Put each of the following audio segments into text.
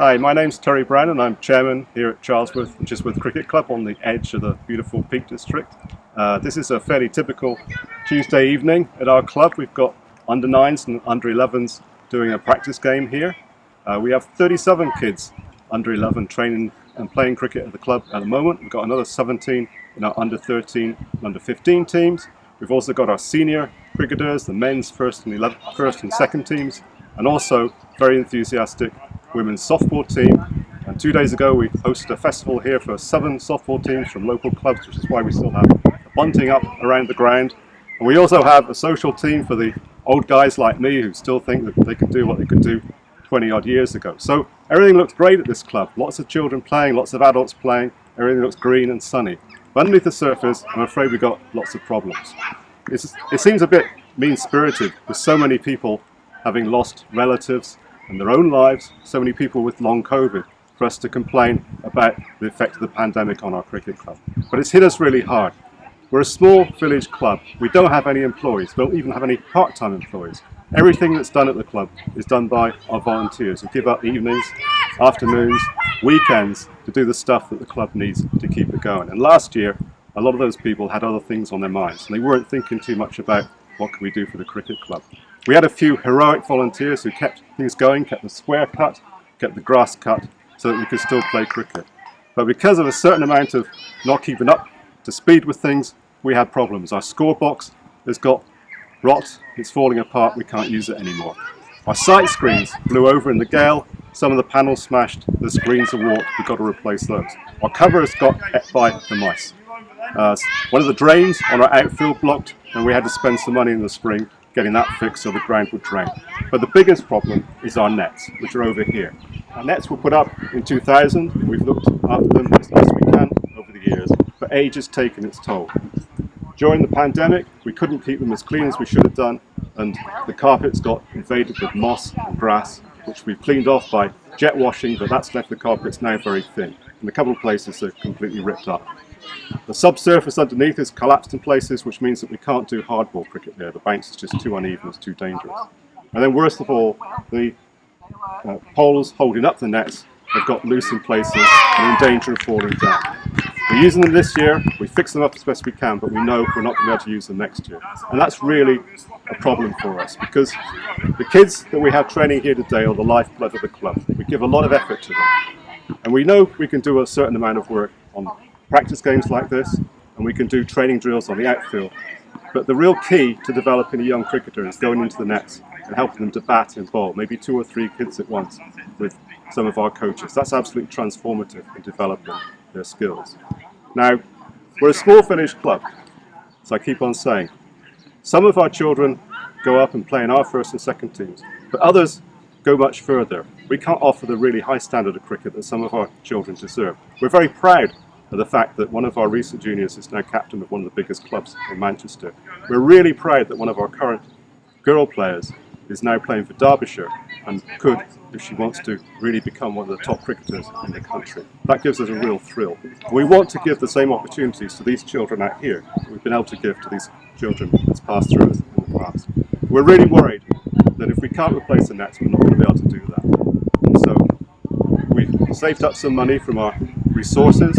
Hi, my name's Terry Brown and I'm chairman here at Charlesworth and Chisworth Cricket Club on the edge of the beautiful Peak District. This is a fairly typical Tuesday evening at our club. We've got under 9s and under 11s doing a practice game here. We have 37 kids under 11 training and playing cricket at the club at the moment. We've got another 17 in our under 13 and under 15 teams. We've also got our senior cricketers, the men's first and second teams, and also very enthusiastic women's softball team. And 2 days ago we hosted a festival here for 7 softball teams from local clubs, which is why we still have bunting up around the ground. And we also have a social team for the old guys like me who still think that they can do what they could do 20 odd years ago. So everything looks great at this club. Lots of children playing, lots of adults playing, everything looks green and sunny. But underneath the surface, I'm afraid we've got lots of problems. It seems a bit mean-spirited with so many people having lost relatives and their own lives, so many people with long COVID, for us to complain about the effect of the pandemic on our cricket club. But it's hit us really hard. We're a small village club. We don't have any employees. We don't even have any part-time employees. Everything that's done at the club is done by our volunteers who give up evenings, afternoons, weekends to do the stuff that the club needs to keep it going. And last year, a lot of those people had other things on their minds and they weren't thinking too much about what can we do for the cricket club. We had a few heroic volunteers who kept things going, kept the square cut, kept the grass cut, so that we could still play cricket. But because of a certain amount of not keeping up to speed with things, we had problems. Our score box has got rot, it's falling apart, we can't use it anymore. Our sight screens blew over in the gale, some of the panels smashed, the screens are warped, we've got to replace those. Our covers got ate by the mice. One of the drains on our outfield blocked, and we had to spend some money in the spring getting that fixed so the ground would drain. But the biggest problem is our nets, which are over here. Our nets were put up in 2000, and we've looked after them as best we can over the years, but age has taken its toll. During the pandemic, we couldn't keep them as clean as we should have done, and the carpets got invaded with moss and grass, which we've cleaned off by jet washing, but that's left the carpets now very thin. In a couple of places they're completely ripped up. The subsurface underneath is collapsed in places, which means that we can't do hardball cricket there. The bounce is just too uneven, it's too dangerous. And then worst of all, the poles holding up the nets have got loose in places and in danger of falling down. We're using them this year, we fix them up as best we can, but we know we're not going to be able to use them next year. And that's really a problem for us, because the kids that we have training here today are the lifeblood of the club. We give a lot of effort to them. And we know we can do a certain amount of work on practice games like this, and we can do training drills on the outfield. But the real key to developing a young cricketer is going into the nets and helping them to bat and bowl, maybe 2 or 3 kids at once with some of our coaches. That's absolutely transformative in developing their skills. Now, we're a small village club, so I keep on saying, some of our children go up and play in our first and second teams, but others go much further. We can't offer the really high standard of cricket that some of our children deserve. We're very proud of the fact that one of our recent juniors is now captain of one of the biggest clubs in Manchester. We're really proud that one of our current girl players is now playing for Derbyshire and could, if she wants to, really become one of the top cricketers in the country. That gives us a real thrill. We want to give the same opportunities to these children out here that we've been able to give to these children that's passed through us in the past. We're really worried that if we can't replace the nets, we're not going to be able to do that. And so we've saved up some money from our resources.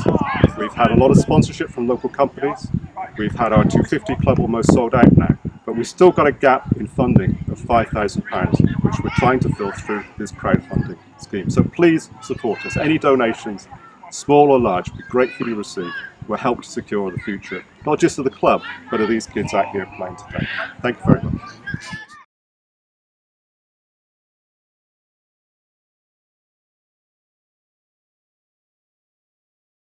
We've had a lot of sponsorship from local companies. We've had our 250 club almost sold out now, but we've still got a gap in funding of £5,000, which we're trying to fill through this crowdfunding scheme. So please support us. Any donations, small or large, will be gratefully received. Will help to secure the future, not just of the club, but of these kids out here playing today. Thank you very much.